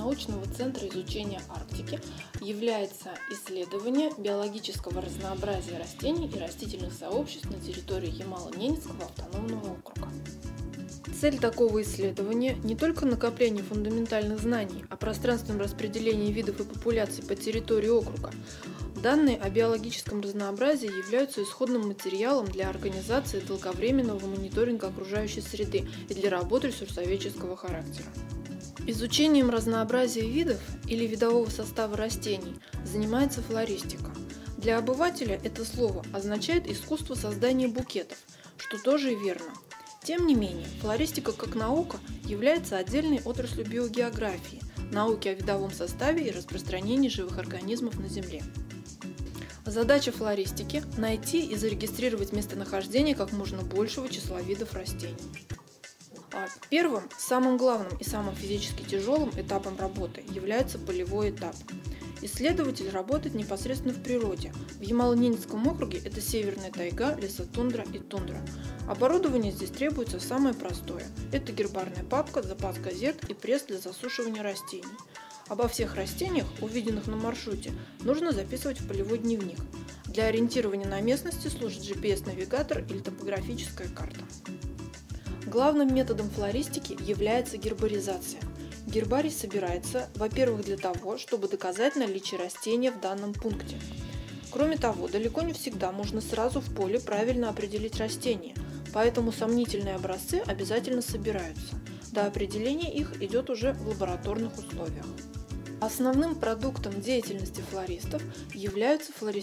научного центра изучения Арктики является исследование биологического разнообразия растений и растительных сообществ на территории Ямало-Ненецкого автономного округа. Цель такого исследования не только накопление фундаментальных знаний о пространственном распределении видов и популяций по территории округа. Данные о биологическом разнообразии являются исходным материалом для организации долговременного мониторинга окружающей среды и для работ ресурсоведческого характера. Изучением разнообразия видов или видового состава растений занимается флористика. Для обывателя это слово означает искусство создания букетов, что тоже и верно. Тем не менее, флористика как наука является отдельной отраслью биогеографии, науки о видовом составе и распространении живых организмов на Земле. Задача флористики – найти и зарегистрировать местонахождение как можно большего числа видов растений. Первым, самым главным и самым физически тяжелым этапом работы является полевой этап. Исследователь работает непосредственно в природе. В Ямало-Ненецком округе это северная тайга, лесотундра и тундра. Оборудование здесь требуется самое простое. Это гербарная папка, запас газет и пресс для засушивания растений. Обо всех растениях, увиденных на маршруте, нужно записывать в полевой дневник. Для ориентирования на местности служит GPS-навигатор или топографическая карта. Главным методом флористики является гербаризация. Гербарий собирается, во-первых, для того, чтобы доказать наличие растения в данном пункте. Кроме того, далеко не всегда можно сразу в поле правильно определить растение, поэтому сомнительные образцы обязательно собираются. До определения их идет уже в лабораторных условиях. Основным продуктом деятельности флористов являются флористические